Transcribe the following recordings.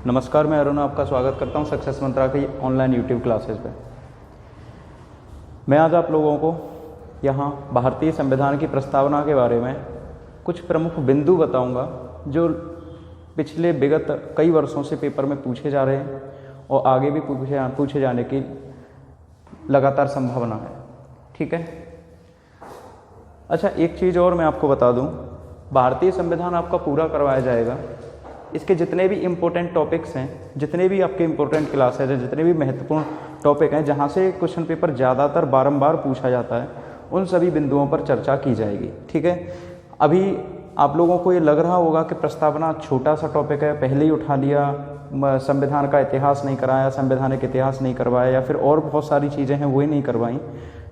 नमस्कार, मैं अरुण आपका स्वागत करता हूं सक्सेस मंत्रा की ऑनलाइन यूट्यूब क्लासेस पे। मैं आज आप लोगों को यहां भारतीय संविधान की प्रस्तावना के बारे में कुछ प्रमुख बिंदु बताऊंगा जो पिछले विगत कई वर्षों से पेपर में पूछे जा रहे हैं और आगे भी पूछे जाने की लगातार संभावना है। ठीक है। अच्छा, एक चीज़ और मैं आपको बता दूं, भारतीय संविधान आपका पूरा करवाया जाएगा। इसके जितने भी इम्पोर्टेंट टॉपिक्स हैं, जितने भी आपके इम्पोर्टेंट क्लासेज हैं, जितने भी महत्वपूर्ण टॉपिक हैं जहाँ से क्वेश्चन पेपर ज़्यादातर बारंबार पूछा जाता है, उन सभी बिंदुओं पर चर्चा की जाएगी। ठीक है। अभी आप लोगों को ये लग रहा होगा कि प्रस्तावना छोटा सा टॉपिक है, पहले ही उठा लिया, संविधान का इतिहास नहीं कराया, संवैधानिक इतिहास नहीं करवाया, या फिर और बहुत सारी चीज़ें हैं वो ही नहीं करवाई।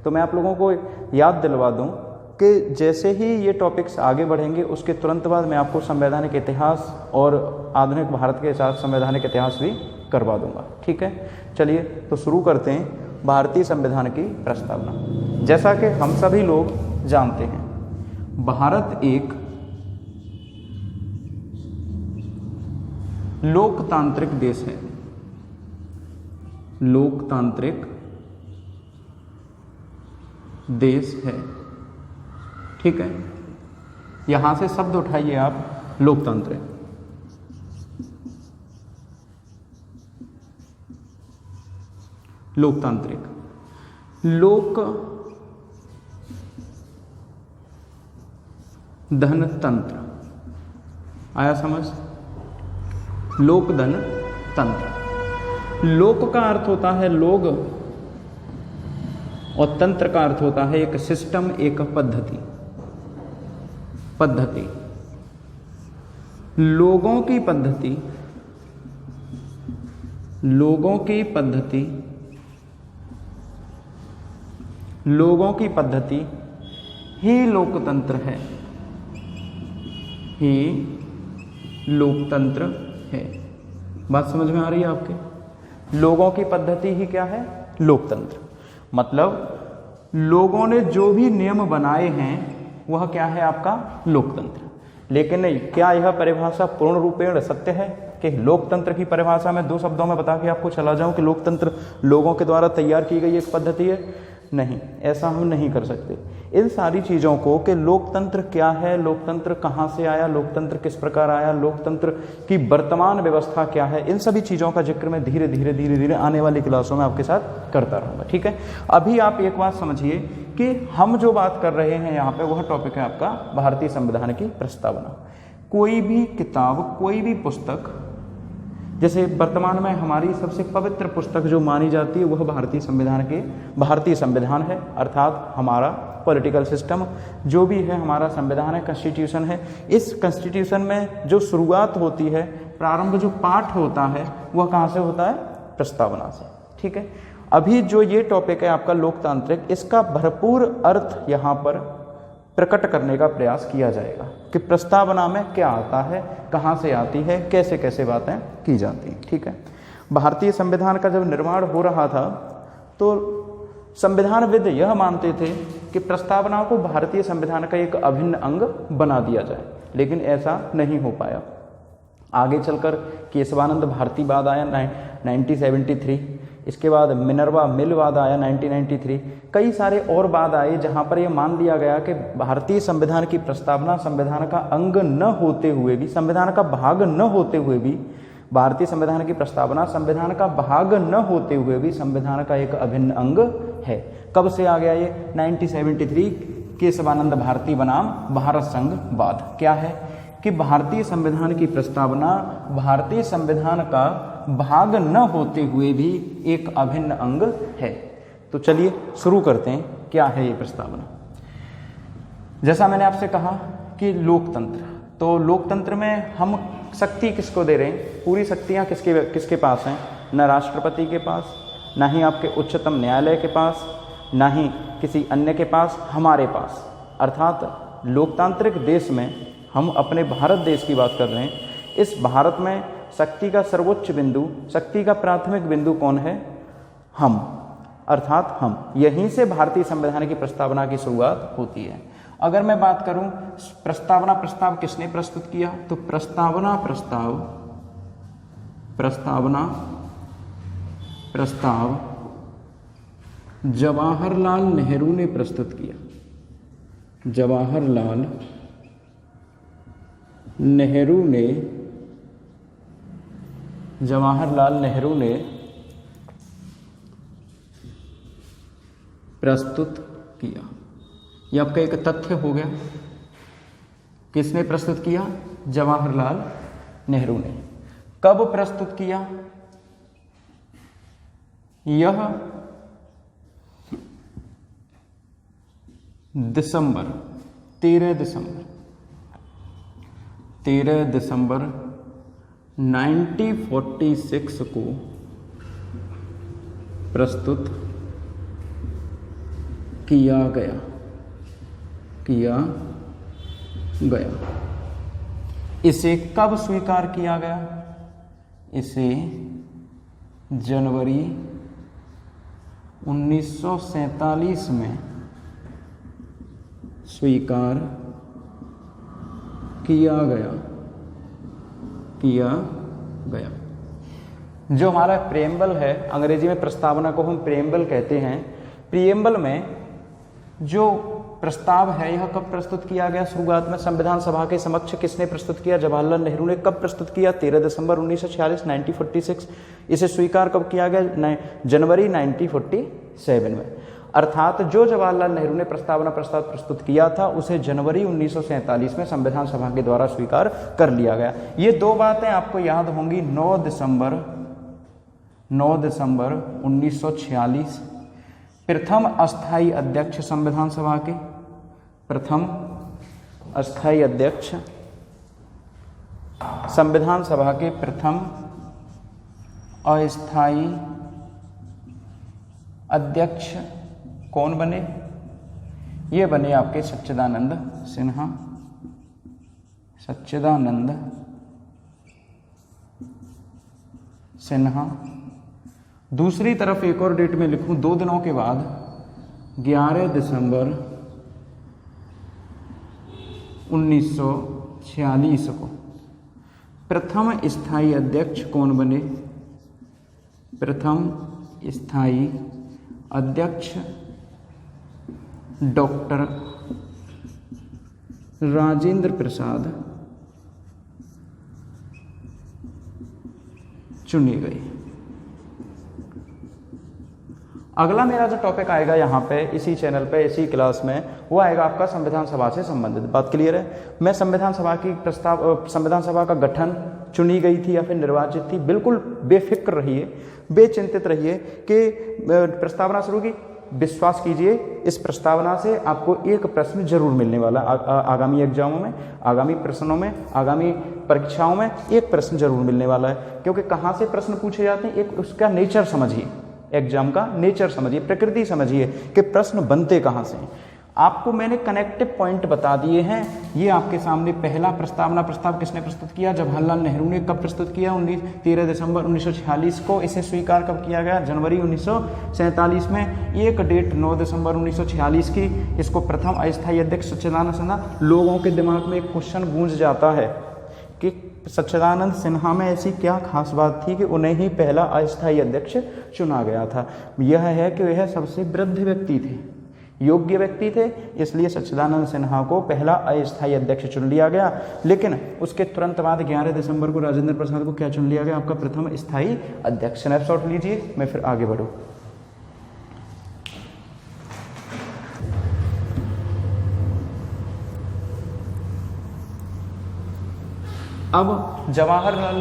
तो मैं आप लोगों को याद दिलवा दूँ कि जैसे ही ये टॉपिक्स आगे बढ़ेंगे उसके तुरंत बाद मैं आपको संवैधानिक इतिहास और आधुनिक भारत के साथ संवैधानिक इतिहास भी करवा दूंगा। ठीक है। चलिए तो शुरू करते हैं भारतीय संविधान की प्रस्तावना। जैसा कि हम सभी लोग जानते हैं, भारत एक लोकतांत्रिक देश है। लोकतांत्रिक देश है। ठीक है। यहां से शब्द उठाइए आप, लोकतंत्र। लोकतांत्रिक, लोक धन तंत्र आया समझ? लोक धन तंत्र। लोक का अर्थ होता है लोग और तंत्र का अर्थ होता है एक सिस्टम, एक पद्धति। लोगों की पद्धति, लोगों की पद्धति, लोगों की पद्धति ही लोकतंत्र है, ही लोकतंत्र है। बात समझ में आ रही है आपके? लोगों की पद्धति ही क्या है? लोकतंत्र। मतलब लोगों ने जो भी नियम बनाए हैं वह क्या है? आपका लोकतंत्र। लेकिन नहीं, क्या यह परिभाषा पूर्ण रूपेण सत्य है कि लोकतंत्र की परिभाषा में दो शब्दों में बता के आपको चला जाऊं कि लोकतंत्र लोगों के द्वारा तैयार की गई एक पद्धति है? नहीं, ऐसा हम नहीं कर सकते। इन सारी चीज़ों को कि लोकतंत्र क्या है, लोकतंत्र कहाँ से आया, लोकतंत्र किस प्रकार आया, लोकतंत्र की वर्तमान व्यवस्था क्या है, इन सभी चीज़ों का जिक्र मैं धीरे धीरे आने वाली क्लासों में आपके साथ करता रहूँगा। ठीक है। अभी आप एक बात समझिए कि हम जो बात कर रहे हैं यहाँ पे वह टॉपिक है आपका भारतीय संविधान की प्रस्तावना। कोई भी किताब, कोई भी पुस्तक, जैसे वर्तमान में हमारी सबसे पवित्र पुस्तक जो मानी जाती है वह भारतीय संविधान है, अर्थात हमारा पॉलिटिकल सिस्टम जो भी है, हमारा संविधान है, कॉन्स्टिट्यूशन है। इस कॉन्स्टिट्यूशन में जो शुरुआत होती है, प्रारंभ जो पाठ होता है वह कहाँ से होता है? प्रस्तावना से। ठीक है। अभी जो ये टॉपिक है आपका लोकतांत्रिक, इसका भरपूर अर्थ यहाँ पर प्रकट करने का प्रयास किया जाएगा कि प्रस्तावना में क्या आता है, कहाँ से आती है, कैसे कैसे बातें की जाती हैं। ठीक है। भारतीय संविधान का जब निर्माण हो रहा था तो संविधानविद यह मानते थे कि प्रस्तावना को भारतीय संविधान का एक अभिन्न अंग बना दिया जाए, लेकिन ऐसा नहीं हो पाया। आगे चलकर केशवानंद भारतीवाद आया 1973, इसके बाद मिनर्वा मिलवाद आया 1993, कई सारे और वाद आए जहां पर यह मान लिया गया कि भारतीय संविधान की प्रस्तावना संविधान का अंग न होते हुए भी, संविधान का भाग न होते हुए भी, भारतीय संविधान की प्रस्तावना संविधान का भाग न होते हुए भी संविधान का एक अभिन्न अंग है। कब से आ गया ये? 1973, केशवानंद भारती बनाम भारत संघवाद। क्या है कि भारतीय संविधान की प्रस्तावना भारतीय संविधान का भाग न होते हुए भी एक अभिन्न अंग है। तो चलिए शुरू करते हैं, क्या है ये प्रस्तावना। जैसा मैंने आपसे कहा कि लोकतंत्र, तो लोकतंत्र में हम शक्ति किसको दे रहे हैं? पूरी शक्तियां किसके पास हैं? न राष्ट्रपति के पास, ना ही आपके उच्चतम न्यायालय के पास, ना ही किसी अन्य के पास, हमारे पास। अर्थात लोकतांत्रिक देश में हम अपने भारत देश की बात कर रहे हैं। इस भारत में शक्ति का सर्वोच्च बिंदु, शक्ति का प्राथमिक बिंदु कौन है? हम, अर्थात हम। यहीं से भारतीय संविधान की प्रस्तावना की शुरुआत होती है। अगर मैं बात करूं प्रस्ताव किसने प्रस्तुत किया, तो प्रस्ताव प्रस्ताव जवाहरलाल नेहरू ने प्रस्तुत किया। जवाहरलाल नेहरू ने प्रस्तुत किया। यह आपका एक तथ्य हो गया। किसने प्रस्तुत किया? जवाहरलाल नेहरू ने। कब प्रस्तुत किया? यह 13 दिसंबर 1946 को प्रस्तुत किया गया। इसे कब स्वीकार किया गया? इसे जनवरी 1947 में स्वीकार किया गया। जो हमारा प्रेम्बल है, अंग्रेजी में प्रस्तावना को हम प्रेम्बल कहते हैं। प्रियम्बल में जो प्रस्ताव है यह कब प्रस्तुत किया गया? शुरुआत में संविधान सभा के समक्ष किसने प्रस्तुत किया? जवाहरलाल नेहरू ने। कब प्रस्तुत किया? 13 दिसंबर 1946 1946। इसे स्वीकार कब किया गया? जनवरी 1947 में। अर्थात जो जवाहरलाल नेहरू ने प्रस्ताव प्रस्तुत किया था उसे जनवरी 1947 में संविधान सभा के द्वारा स्वीकार कर लिया गया। ये दो बातें आपको याद होंगी। 9 दिसंबर 1946 प्रथम अस्थायी अध्यक्ष संविधान सभा के, प्रथम अस्थायी अध्यक्ष संविधान सभा के प्रथम अस्थायी अध्यक्ष कौन बने? ये बने आपके सच्चिदानंद सिन्हा। दूसरी तरफ एक और डेट में लिखूं, 2 दिनों के बाद 11 दिसंबर 1946 को प्रथम स्थायी अध्यक्ष कौन बने? प्रथम स्थायी अध्यक्ष डॉक्टर राजेंद्र प्रसाद चुने गए। अगला मेरा जो टॉपिक आएगा यहाँ पे इसी चैनल पे इसी क्लास में, वो आएगा आपका संविधान सभा से संबंधित। बात क्लियर है? मैं संविधान सभा का गठन चुनी गई थी या फिर निर्वाचित थी, बिल्कुल बेफिक्र रहिए, बेचिंतित रहिए कि प्रस्तावना शुरू की। विश्वास कीजिए, इस प्रस्तावना से आपको एक प्रश्न जरूर मिलने वाला। आगामी एग्जामों में, आगामी प्रश्नों में, आगामी परीक्षाओं में एक प्रश्न जरूर मिलने वाला है। क्योंकि कहाँ से प्रश्न पूछे जाते हैं, एक उसका नेचर समझिए, एग्जाम का नेचर समझिए, प्रकृति समझिए कि प्रश्न बनते कहाँ से हैं। आपको मैंने कनेक्टिव पॉइंट बता दिए हैं। ये आपके सामने पहला प्रस्ताव किसने प्रस्तुत किया? जवाहरलाल नेहरू ने। कब प्रस्तुत किया? 13 दिसंबर 1946 को। इसे स्वीकार कब किया गया? जनवरी 1947 में। एक डेट 9 दिसंबर 1946 की। इसको प्रथम अस्थायी अध्यक्ष सच्चिदानंद सिन्हा। लोगों के दिमाग में एक क्वेश्चन गूंज जाता है कि सच्चिदानंद सिन्हा में ऐसी क्या खास बात थी कि उन्हें ही पहला अस्थायी अध्यक्ष चुना गया था? यह है कि वह सबसे वृद्ध व्यक्ति थे, योग्य व्यक्ति थे, इसलिए सच्चिदानंद सिन्हा को पहला अस्थायी अध्यक्ष चुन लिया गया। लेकिन उसके तुरंत बाद 11 दिसंबर को राजेंद्र प्रसाद को क्या चुन लिया गया? आपका प्रथम स्थायी अध्यक्ष। स्नैपशॉट लीजिए, मैं फिर आगे बढ़ूं। अब जवाहरलाल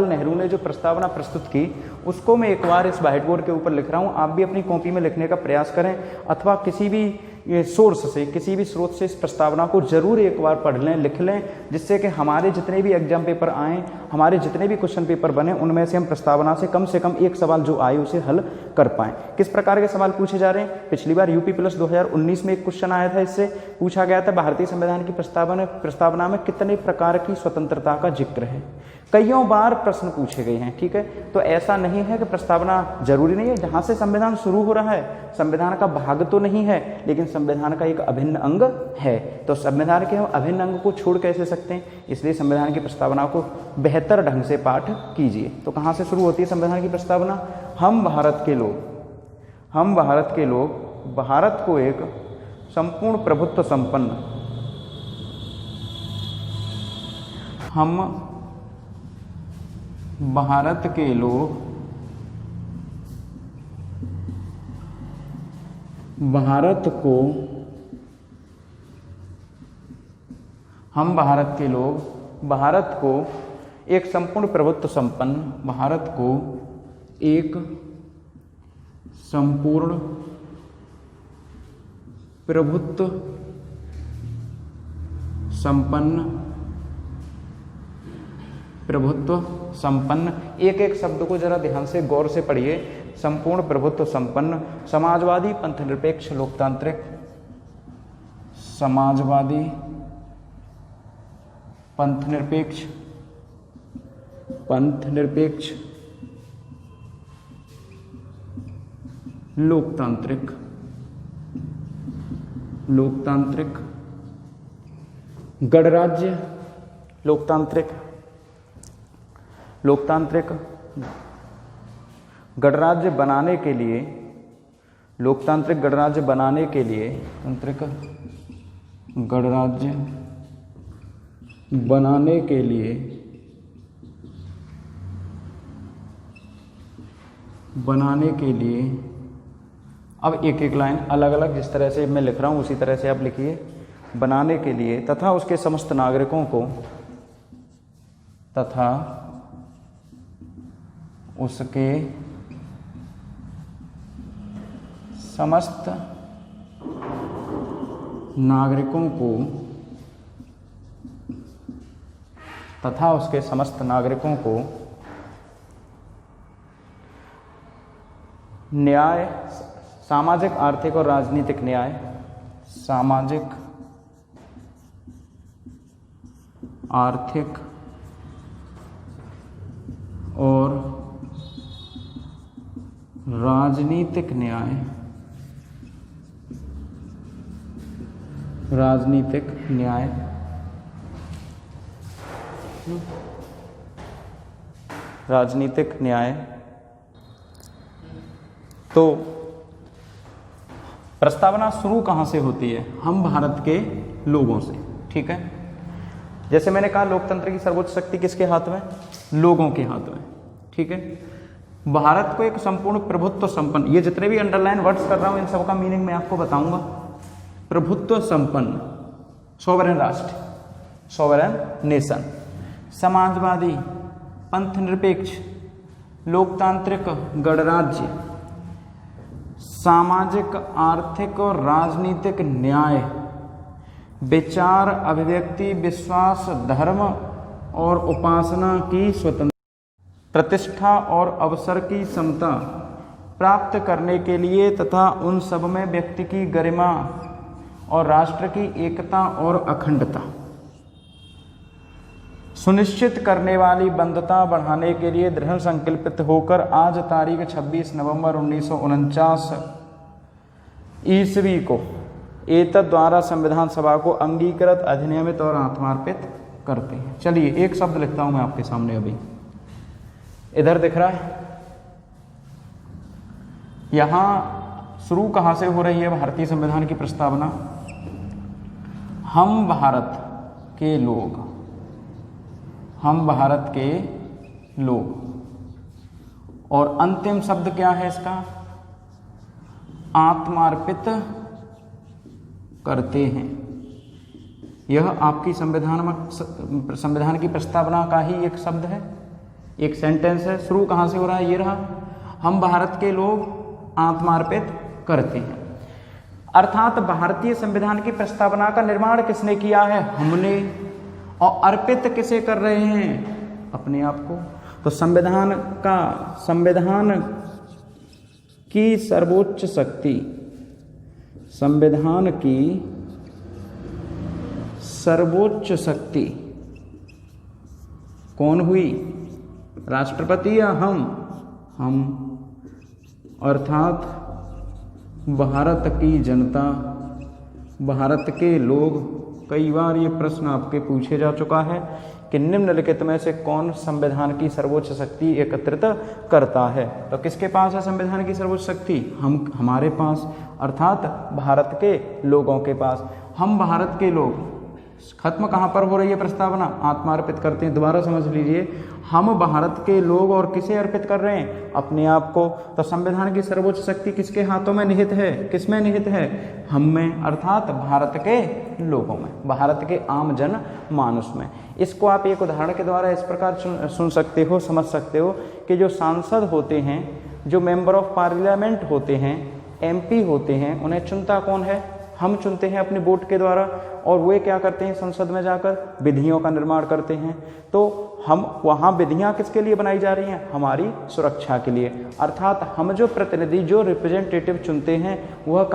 नेहरू ने जो प्रस्तावना प्रस्तुत की उसको मैं एक बार इस व्हाइट बोर्ड के ऊपर लिख रहा हूँ। आप भी अपनी कॉपी में लिखने का प्रयास करें, अथवा किसी भी सोर्स से, किसी भी स्रोत से इस प्रस्तावना को जरूर एक बार पढ़ लें, लिख लें, जिससे कि हमारे जितने भी एग्जाम पेपर आएँ, हमारे जितने भी क्वेश्चन पेपर बने, उनमें से हम प्रस्तावना से कम एक सवाल जो आए उसे हल कर पाएँ। किस प्रकार के सवाल पूछे जा रहे हैं? पिछली बार यूपी प्लस 2019 में एक क्वेश्चन आया था, इससे पूछा गया था भारतीय संविधान की प्रस्तावना में कितने प्रकार की स्वतंत्रता का जिक्र है। कईयों बार प्रश्न पूछे गए हैं, ठीक है। तो ऐसा नहीं है कि प्रस्तावना जरूरी नहीं है। जहाँ से संविधान शुरू हो रहा है, संविधान का भाग तो नहीं है, लेकिन संविधान का एक अभिन्न अंग है। तो संविधान के हम अभिन्न अंग को छोड़ कैसे सकते हैं, इसलिए संविधान की प्रस्तावना को बेहतर ढंग से पाठ कीजिए। तो कहाँ से शुरू होती है संविधान की प्रस्तावना? हम भारत के लोग भारत को एक संपूर्ण प्रभुत्व संपन्न, हम भारत के लोग भारत को एक संपूर्ण प्रभुत्व संपन्न, भारत को एक संपूर्ण प्रभुत्व संपन्न, एक एक शब्द को जरा ध्यान से गौर से पढ़िए। संपूर्ण प्रभुत्व संपन्न, समाजवादी पंथ निरपेक्ष लोकतांत्रिक, समाजवादी पंथ निरपेक्ष लोकतांत्रिक, गणराज्य लोकतांत्रिक गणराज्य बनाने के लिए, लोकतांत्रिक गणराज्य बनाने के लिए, गणराज्य बनाने के लिए अब एक एक लाइन अलग अलग जिस तरह से मैं लिख रहा हूं उसी तरह से आप लिखिए। बनाने के लिए तथा उसके समस्त नागरिकों को, तथा उसके समस्त नागरिकों को, तथा उसके समस्त नागरिकों को न्याय, सामाजिक आर्थिक और राजनीतिक न्याय, सामाजिक आर्थिक और राजनीतिक न्याय, राजनीतिक न्याय। तो प्रस्तावना शुरू कहाँ से होती है? हम भारत के लोगों से, ठीक है। जैसे मैंने कहा लोकतंत्र की सर्वोच्च शक्ति किसके हाथ में? लोगों के हाथ में, ठीक है। भारत को एक संपूर्ण प्रभुत्व संपन्न, ये जितने भी अंडरलाइन वर्ड्स कर रहा हूं इन सब का मीनिंग मैं आपको बताऊंगा। प्रभुत्व संपन्न, सोवरेन राष्ट्र, सोवरेन नेशन, समाजवादी पंथ निरपेक्ष लोकतांत्रिक गणराज्य, सामाजिक आर्थिक और राजनीतिक न्याय, विचार अभिव्यक्ति विश्वास धर्म और उपासना की स्वतंत्रता, प्रतिष्ठा और अवसर की समता प्राप्त करने के लिए तथा उन सब में व्यक्ति की गरिमा और राष्ट्र की एकता और अखंडता सुनिश्चित करने वाली बंधुता बढ़ाने के लिए दृढ़ संकल्पित होकर आज तारीख 26 नवंबर 1949 ईस्वी को एतद द्वारा संविधान सभा को अंगीकृत अधिनियमित और आत्मार्पित करते हैं। चलिए एक शब्द लिखता हूं मैं आपके सामने, अभी इधर दिख रहा है। यहां शुरू कहां से हो रही है भारतीय संविधान की प्रस्तावना? हम भारत के लोग, हम भारत के लोग, और अंतिम शब्द क्या है इसका? आत्मार्पित करते हैं। यह आपकी संविधान की प्रस्तावना का ही एक शब्द है, एक सेंटेंस है। शुरू कहां से हो रहा है? ये रहा, हम भारत के लोग आत्मार्पित करते हैं। अर्थात भारतीय संविधान की प्रस्तावना का निर्माण किसने किया है? हमने। और अर्पित किसे कर रहे हैं? अपने आप को। तो संविधान की सर्वोच्च शक्ति, संविधान की सर्वोच्च शक्ति कौन हुई, राष्ट्रपति या हम अर्थात भारत की जनता, भारत के लोग। कई बार ये प्रश्न आपके पूछे जा चुका है कि निम्नलिखित में से कौन संविधान की सर्वोच्च शक्ति एकत्रित करता है। तो किसके पास है संविधान की सर्वोच्च शक्ति, हमारे पास, अर्थात भारत के लोगों के पास। हम भारत के लोग, खत्म कहाँ पर हो रही है प्रस्तावना, आत्मा अर्पित करते हैं। दोबारा समझ लीजिए, हम भारत के लोग और किसे अर्पित कर रहे हैं, अपने आप को। तो संविधान की सर्वोच्च शक्ति किसके हाथों में निहित है, किसमें निहित है, हम में, अर्थात भारत के लोगों में, भारत के आम जन मानुस में। इसको आप एक उदाहरण के द्वारा इस प्रकार सुन सकते हो, समझ सकते हो कि जो सांसद होते हैं, जो मेंबर ऑफ पार्लियामेंट होते हैं, MP होते हैं, उन्हें चुनता कौन है, हम चुनते हैं अपने वोट के द्वारा। और वे क्या करते हैं, संसद में जाकर विधियों का निर्माण करते हैं। तो हम वहाँ विधियाँ किसके लिए बनाई जा रही हैं, हमारी सुरक्षा के लिए। अर्थात हम जो प्रतिनिधि, जो रिप्रेजेंटेटिव चुनते हैं, वह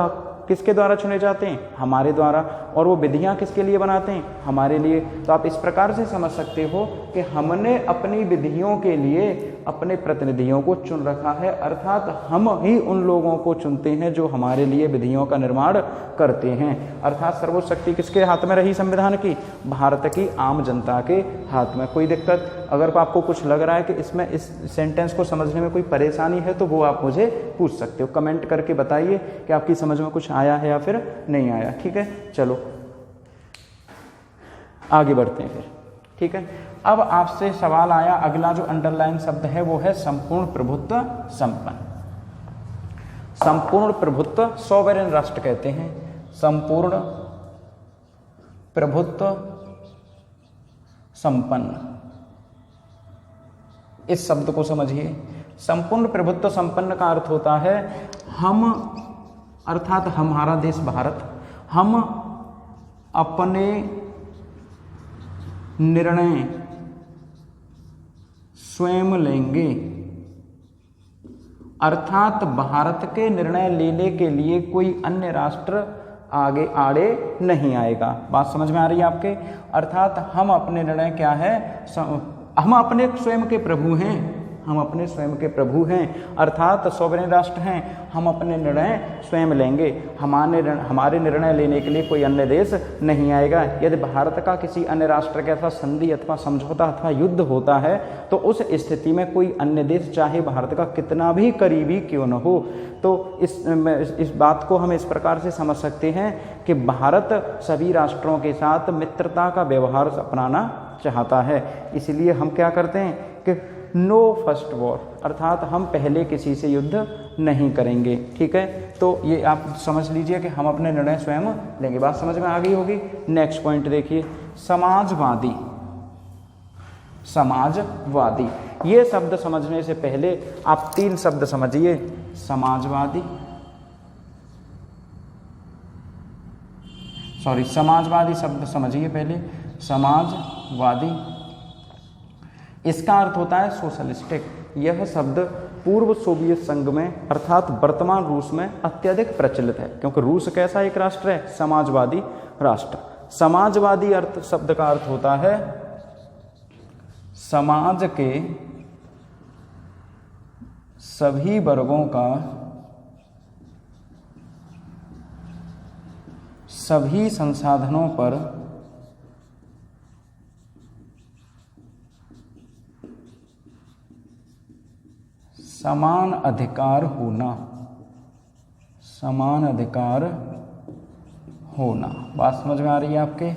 किसके द्वारा चुने जाते हैं, हमारे द्वारा। और वो विधियाँ किसके लिए बनाते हैं, हमारे लिए। तो आप इस प्रकार से समझ सकते हो कि हमने अपनी विधियों के लिए अपने प्रतिनिधियों को चुन रखा है, अर्थात हम ही उन लोगों को चुनते हैं जो हमारे लिए विधियों का निर्माण करते हैं। अर्थात सर्वोच्च शक्ति किसके हाथ में रही संविधान की, भारत की आम जनता के हाथ में। कोई दिक्कत, अगर आपको कुछ लग रहा है कि इसमें इस सेंटेंस को समझने में कोई परेशानी है, तो वो आप मुझे पूछ सकते हो, कमेंट करके बताइए कि आपकी समझ में कुछ आया है या फिर नहीं आया। ठीक है, चलो आगे बढ़ते हैं फिर। ठीक है, अब आपसे सवाल आया, अगला जो अंडरलाइन शब्द है वो है संपूर्ण प्रभुत्व संपन्न। संपूर्ण प्रभुत्व, सॉवरेन राष्ट्र कहते हैं, संपूर्ण प्रभुत्व संपन्न। इस शब्द को समझिए, संपूर्ण प्रभुत्व संपन्न का अर्थ होता है हम, अर्थात हमारा देश भारत, हम अपने निर्णय स्वयं लेंगे। अर्थात भारत के निर्णय लेने के लिए कोई अन्य राष्ट्र आगे आड़े नहीं आएगा। बात समझ में आ रही है आपके? अर्थात हम अपने निर्णय क्या है, हम अपने स्वयं के प्रभु हैं, हम अपने स्वयं के प्रभु हैं, अर्थात सॉवरेन राष्ट्र हैं। हम अपने निर्णय स्वयं लेंगे, हमारे निर्णय लेने के लिए कोई अन्य देश नहीं आएगा। यदि भारत का किसी अन्य राष्ट्र के साथ संधि अथवा समझौता अथवा युद्ध होता है, तो उस स्थिति में कोई अन्य देश चाहे भारत का कितना भी करीबी क्यों न हो, तो इस बात को हम इस प्रकार से समझ सकते हैं कि भारत सभी राष्ट्रों के साथ मित्रता का व्यवहार अपनाना चाहता है। इसलिए हम क्या करते हैं कि नो फर्स्ट वॉर, अर्थात हम पहले किसी से युद्ध नहीं करेंगे। ठीक है, तो ये आप समझ लीजिए कि हम अपने निर्णय स्वयं लेंगे। बात समझ में आ गई होगी। नेक्स्ट पॉइंट देखिए, समाजवादी। समाजवादी, ये शब्द समझने से पहले आप 3 शब्द समझिए। समाजवादी, समाजवादी शब्द समझिए पहले। समाजवादी, इसका अर्थ होता है सोशलिस्टिक। यह शब्द पूर्व सोवियत संघ में, अर्थात वर्तमान रूस में अत्यधिक प्रचलित है, क्योंकि रूस कैसा एक राष्ट्र है, समाजवादी राष्ट्र। समाजवादी अर्थ शब्द का अर्थ होता है समाज के सभी वर्गों का सभी संसाधनों पर समान अधिकार होना, समान अधिकार होना। बात समझ में आ रही है आपके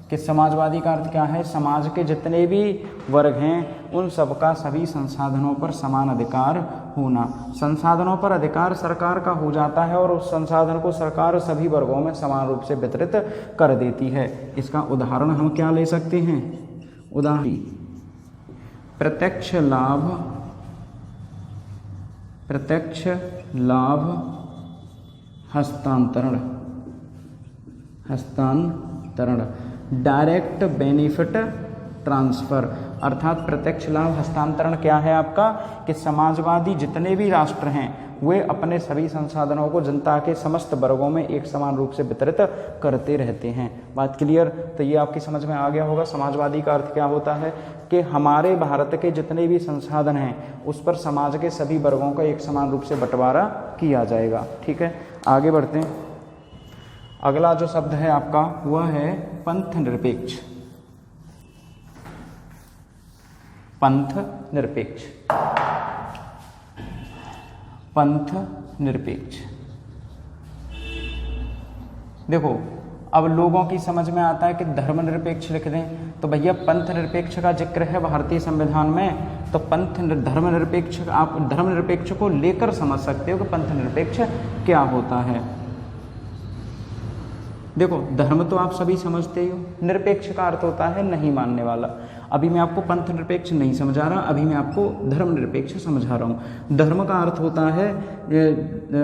कि समाजवादी का अर्थ क्या है, समाज के जितने भी वर्ग हैं उन सबका सभी संसाधनों पर समान अधिकार होना। संसाधनों पर अधिकार सरकार का हो जाता है और उस संसाधन को सरकार सभी वर्गों में समान रूप से वितरित कर देती है। इसका उदाहरण हम क्या ले सकते हैं, उदाहरण प्रत्यक्ष लाभ हस्तांतरण, डायरेक्ट बेनिफिट ट्रांसफर। अर्थात प्रत्यक्ष लाभ हस्तांतरण क्या है आपका कि समाजवादी जितने भी राष्ट्र हैं वे अपने सभी संसाधनों को जनता के समस्त वर्गों में एक समान रूप से वितरित करते रहते हैं। बात क्लियर? तो ये आपकी समझ में आ गया होगा। समाजवादी का अर्थ क्या होता है कि हमारे भारत के जितने भी संसाधन हैं उस पर समाज के सभी वर्गों का एक समान रूप से बंटवारा किया जाएगा। ठीक है, आगे बढ़ते हैं। अगला जो शब्द है आपका वह है पंथ निरपेक्ष। पंथ निरपेक्ष, पंथ निरपेक्ष। देखो, अब लोगों की समझ में आता है कि धर्मनिरपेक्ष लिख दें, तो भैया पंथ निरपेक्ष का जिक्र है भारतीय संविधान में, तो धर्मनिरपेक्ष, आप धर्मनिरपेक्ष को लेकर समझ सकते हो कि पंथ निरपेक्ष क्या होता है। देखो, धर्म तो आप सभी समझते हो, निरपेक्ष का अर्थ होता है नहीं मानने वाला। अभी मैं आपको पंथ निरपेक्ष नहीं समझा रहा, अभी मैं आपको धर्मनिरपेक्ष समझा रहा हूँ। धर्म का अर्थ होता है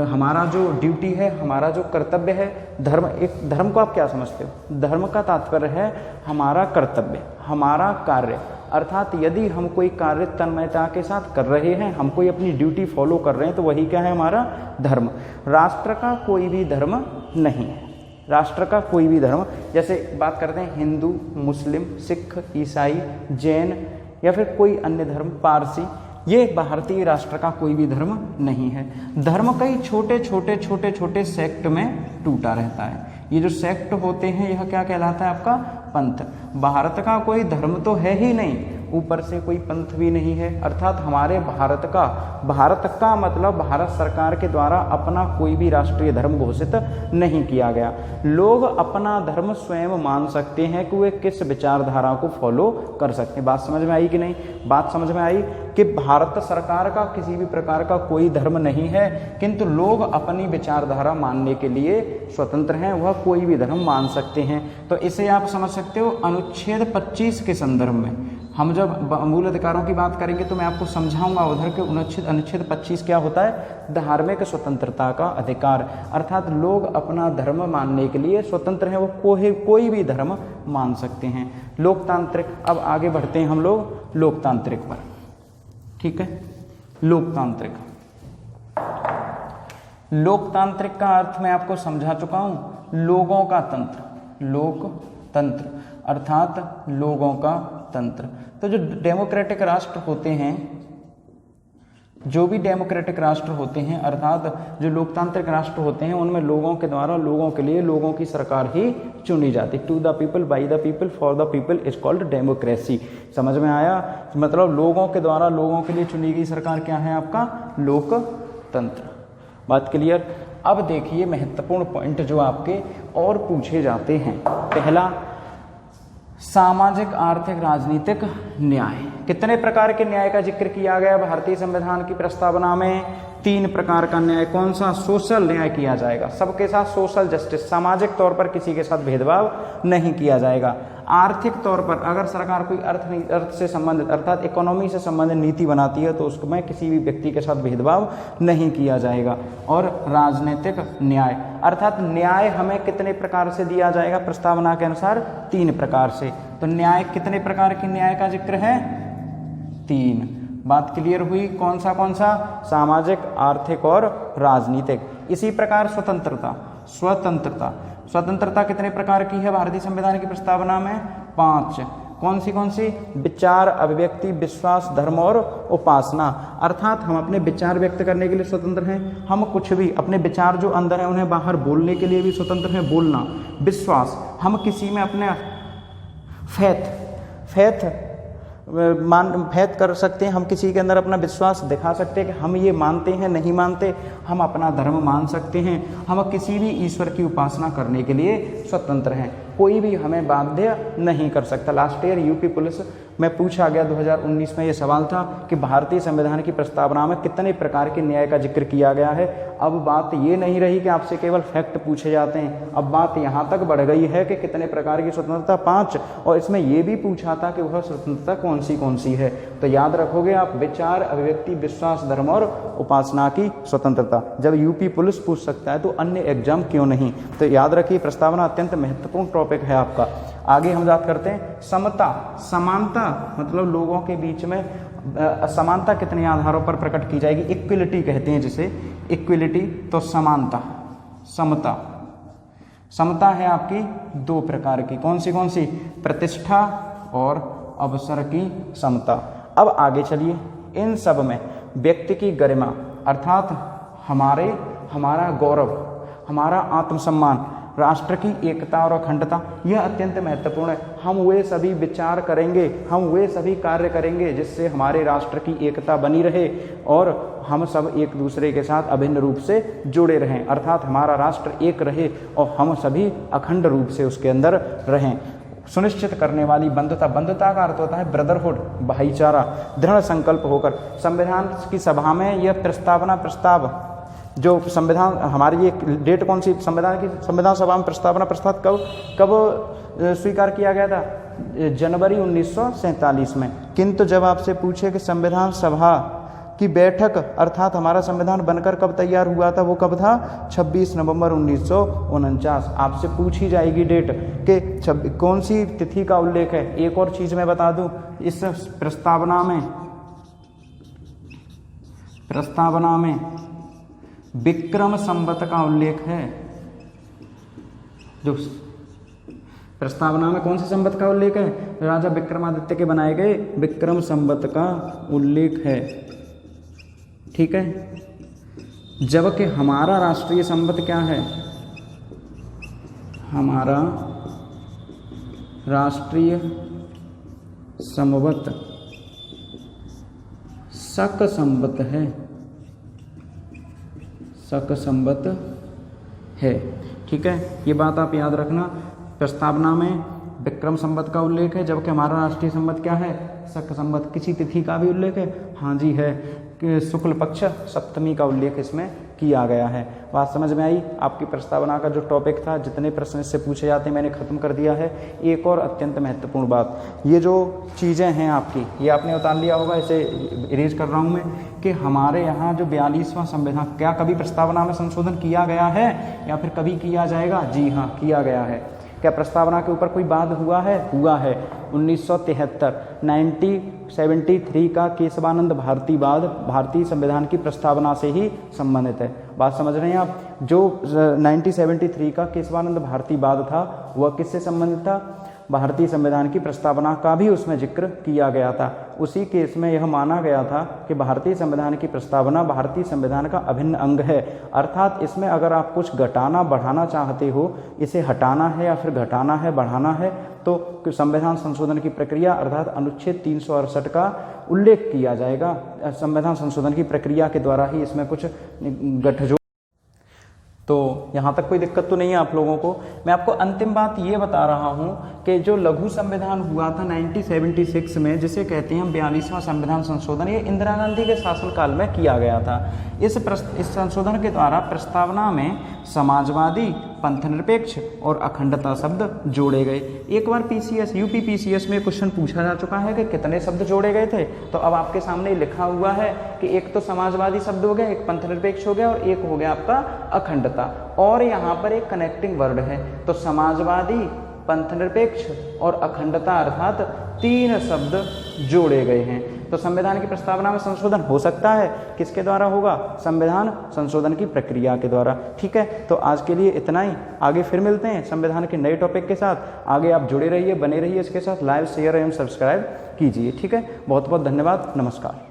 हमारा जो ड्यूटी है, हमारा जो कर्तव्य है। धर्म को आप क्या समझते हो? धर्म का तात्पर्य है हमारा कर्तव्य, हमारा कार्य। अर्थात यदि हम कोई कार्य तन्मयता के साथ कर रहे हैं, हम कोई अपनी ड्यूटी फॉलो कर रहे हैं, तो वही क्या है? हमारा धर्म। राष्ट्र का कोई भी धर्म नहीं है, राष्ट्र का कोई भी धर्म, जैसे बात करते हैं हिंदू, मुस्लिम, सिख, ईसाई, जैन या फिर कोई अन्य धर्म, पारसी, ये भारतीय राष्ट्र का कोई भी धर्म नहीं है। धर्म कई छोटे छोटे छोटे छोटे सेक्ट में टूटा रहता है। ये जो सेक्ट होते हैं यह क्या कहलाता है? आपका पंथ। भारत का कोई धर्म तो है ही नहीं, ऊपर से कोई पंथ भी नहीं है। अर्थात हमारे भारत का मतलब भारत सरकार के द्वारा अपना कोई भी राष्ट्रीय धर्म घोषित नहीं किया गया। लोग अपना धर्म स्वयं मान सकते हैं कि वे किस विचारधारा को फॉलो कर सकते हैं। बात समझ में आई कि नहीं? बात समझ में आई कि भारत सरकार का किसी भी प्रकार का कोई धर्म नहीं है, किंतु लोग अपनी विचारधारा मानने के लिए स्वतंत्र हैं, वह कोई भी धर्म मान सकते हैं। तो इसे आप समझ सकते हो अनुच्छेद 25 के संदर्भ में। हम जब मूल अधिकारों की बात करेंगे तो मैं आपको समझाऊंगा उधर के अनुच्छेद 25 क्या होता है? धार्मिक स्वतंत्रता का अधिकार। अर्थात लोग अपना धर्म मानने के लिए स्वतंत्र हैं, वो कोई भी धर्म मान सकते हैं। लोकतांत्रिक, अब आगे बढ़ते हैं हम लोग लोकतांत्रिक पर। ठीक है, लोकतांत्रिक। लोकतांत्रिक का अर्थ मैं आपको समझा चुका हूं, लोगों का तंत्र। लोकतंत्र अर्थात लोगों का तंत्र। तो जो डेमोक्रेटिक राष्ट्र होते हैं, जो भी डेमोक्रेटिक राष्ट्र होते हैं, अर्थात जो लोकतांत्रिक राष्ट्र होते हैं, उनमें लोगों के द्वारा, लोगों के लिए, लोगों की सरकार ही चुनी जाती। To the people, by the people, for the people is called democracy. समझ में आया? मतलब लोगों के द्वारा, लोगों के लिए चुनी गई सरकार क्या है? आपका लोकतंत्र। बात क्लियर? अब देखिए महत्वपूर्ण पॉइंट जो आपके और पूछे जाते हैं। पहला, सामाजिक, आर्थिक, राजनीतिक न्याय। कितने प्रकार के न्याय का जिक्र किया गया भारतीय संविधान की प्रस्तावना में? 3 प्रकार का न्याय। कौन सा? सोशल न्याय किया जाएगा, सबके साथ सोशल जस्टिस, सामाजिक तौर पर किसी के साथ भेदभाव नहीं किया जाएगा। आर्थिक तौर पर अगर सरकार कोई अर्थ से संबंधित अर्थात इकोनॉमी से संबंधित नीति बनाती है तो उसमें किसी भी व्यक्ति के साथ भेदभाव नहीं किया जाएगा। और राजनीतिक न्याय अर्थात न्याय हमें कितने प्रकार से दिया जाएगा प्रस्तावना के अनुसार? 3 प्रकार से। तो न्याय, कितने प्रकार के न्याय का जिक्र है? 3। बात क्लियर हुई? कौन सा? सामाजिक, आर्थिक और राजनीतिक। इसी प्रकार स्वतंत्रता स्वतंत्रता कितने प्रकार की है भारतीय संविधान की प्रस्तावना में? 5। कौन सी? विचार, अभिव्यक्ति, विश्वास, धर्म और उपासना। अर्थात हम अपने विचार व्यक्त करने के लिए स्वतंत्र हैं, हम कुछ भी अपने विचार जो अंदर हैं उन्हें बाहर बोलने के लिए भी स्वतंत्र हैं, बोलना। विश्वास, हम किसी में अपने फेथ कर सकते हैं, हम किसी के अंदर अपना विश्वास दिखा सकते हैं कि हम ये मानते हैं, नहीं मानते, हम अपना धर्म मान सकते हैं, हम किसी भी ईश्वर की उपासना करने के लिए स्वतंत्र हैं, कोई भी हमें बाध्य नहीं कर सकता। लास्ट ईयर यूपी पुलिस में पूछा गया 2019 में ये सवाल था कि भारतीय संविधान की प्रस्तावना में कितने प्रकार के न्याय का जिक्र किया गया है। अब बात ये नहीं रही कि आपसे केवल फैक्ट पूछे जाते हैं, अब बात यहाँ तक बढ़ गई है कि कितने प्रकार की स्वतंत्रता? 5। और इसमें ये भी पूछा था कि वह स्वतंत्रता कौन सी है। तो याद रखोगे आप, विचार, अभिव्यक्ति, विश्वास, धर्म और उपासना की स्वतंत्रता। जब यूपी पुलिस पूछ सकता है तो अन्य एग्जाम क्यों नहीं? तो याद रखिए प्रस्तावना अत्यंत महत्वपूर्ण टॉपिक है आपका। आगे हम बात करते हैं समता, समानता, मतलब लोगों के बीच में समानता कितने आधारों पर प्रकट की जाएगी? इक्विलिटी कहते हैं जिसे, इक्विलिटी। तो समानता, समता। समता है आपकी दो प्रकार की, कौन सी? प्रतिष्ठा और अवसर की समता। अब आगे चलिए, इन सब में व्यक्ति की गरिमा अर्थात हमारा गौरव, हमारा आत्मसम्मान, राष्ट्र की एकता और अखंडता, यह अत्यंत महत्वपूर्ण है। हम वे सभी विचार करेंगे, हम वे सभी कार्य करेंगे जिससे हमारे राष्ट्र की एकता बनी रहे और हम सब एक दूसरे के साथ अभिन्न रूप से जुड़े रहें, अर्थात हमारा राष्ट्र एक रहे और हम सभी अखंड रूप से उसके अंदर रहें। सुनिश्चित करने वाली बंधुता, बंधुता का अर्थ होता है ब्रदरहुड, भाईचारा। दृढ़ संकल्प होकर संविधान की सभा में यह प्रस्ताव जो संविधान हमारी ये डेट कौन सी, संविधान सभा में प्रस्ताव कब स्वीकार किया गया था? जनवरी 1947 में। किंतु जब आपसे पूछे कि संविधान सभा की बैठक अर्थात हमारा संविधान बनकर कब तैयार हुआ था, वो कब था? 26 नवंबर 1949। आपसे पूछी जाएगी डेट कि कौन सी तिथि का उल्लेख है। एक और चीज मैं बता दूं, इस प्रस्तावना में विक्रम संवत का उल्लेख है। जो प्रस्तावना में कौन से संवत का उल्लेख है? राजा विक्रमादित्य के बनाए गए विक्रम संवत का उल्लेख है, ठीक है। जबकि हमारा राष्ट्रीय संवत क्या है? हमारा राष्ट्रीय संवत शक संवत है, शक संवत है, ठीक है। ये बात आप याद रखना। प्रस्तावना में विक्रम संवत का उल्लेख है, जबकि हमारा राष्ट्रीय संवत क्या है? शक संवत। किसी तिथि का भी उल्लेख है? हाँ जी है, कि शुक्ल पक्ष सप्तमी का उल्लेख इसमें किया गया है। बात समझ में आई? आपकी प्रस्तावना का जो टॉपिक था, जितने प्रश्न इससे पूछे जाते हैं मैंने खत्म कर दिया है। एक और अत्यंत महत्वपूर्ण बात, ये जो चीज़ें हैं आपकी, ये आपने उतार लिया होगा, इसे इरेज कर रहा हूँ मैं, कि हमारे यहाँ जो 42वां संविधान, क्या कभी प्रस्तावना में संशोधन किया गया है या फिर कभी किया जाएगा? जी हाँ, किया गया है। क्या प्रस्तावना के ऊपर कोई वाद हुआ है? हुआ है। 1973 का केशवानंद भारती वाद भारतीय संविधान की प्रस्तावना से ही संबंधित है। बात समझ रहे हैं आप? जो 1973 का केशवानंद भारती वाद था वह किससे संबंधित था? भारतीय संविधान की प्रस्तावना का भी उसमें जिक्र किया गया था। उसी केस में यह माना गया था कि भारतीय संविधान की प्रस्तावना भारतीय संविधान का अभिन्न अंग है, अर्थात इसमें अगर आप कुछ घटाना बढ़ाना चाहते हो, इसे हटाना है या फिर घटाना है बढ़ाना है, तो संविधान संशोधन की प्रक्रिया अर्थात अनुच्छेद 368 का उल्लेख किया जाएगा। संविधान संशोधन की प्रक्रिया के द्वारा ही इसमें कुछ गठजोड़। तो यहाँ तक कोई दिक्कत तो नहीं है आप लोगों को। मैं आपको अंतिम बात ये बता रहा हूँ कि जो लघु संविधान हुआ था 1976 में, जिसे कहते हैं 42वां संविधान संशोधन, ये इंदिरा गांधी के शासनकाल में किया गया था। इस संशोधन के द्वारा प्रस्तावना में समाजवादी, पंथनिरपेक्ष और अखंडता शब्द जोड़े गए। एक बार यूपी पीसीएस में क्वेश्चन पूछा जा चुका है कि कितने शब्द जोड़े गए थे, तो अब आपके सामने लिखा हुआ है कि एक तो समाजवादी शब्द हो गया, एक पंथनिरपेक्ष हो गया और एक हो गया आपका अखंडता। और यहाँ पर एक कनेक्टिंग वर्ड है, तो समाजवादी, पंथनिरपेक्ष और अखंडता अर्थात 3 शब्द जोड़े गए हैं। तो संविधान की प्रस्तावना में संशोधन हो सकता है, किसके द्वारा होगा? संविधान संशोधन की प्रक्रिया के द्वारा। ठीक है, तो आज के लिए इतना ही। आगे फिर मिलते हैं संविधान के नए टॉपिक के साथ। आगे आप जुड़े रहिए, बने रहिए इसके साथ, लाइव शेयर एवं सब्सक्राइब कीजिए। ठीक है, बहुत बहुत धन्यवाद, नमस्कार।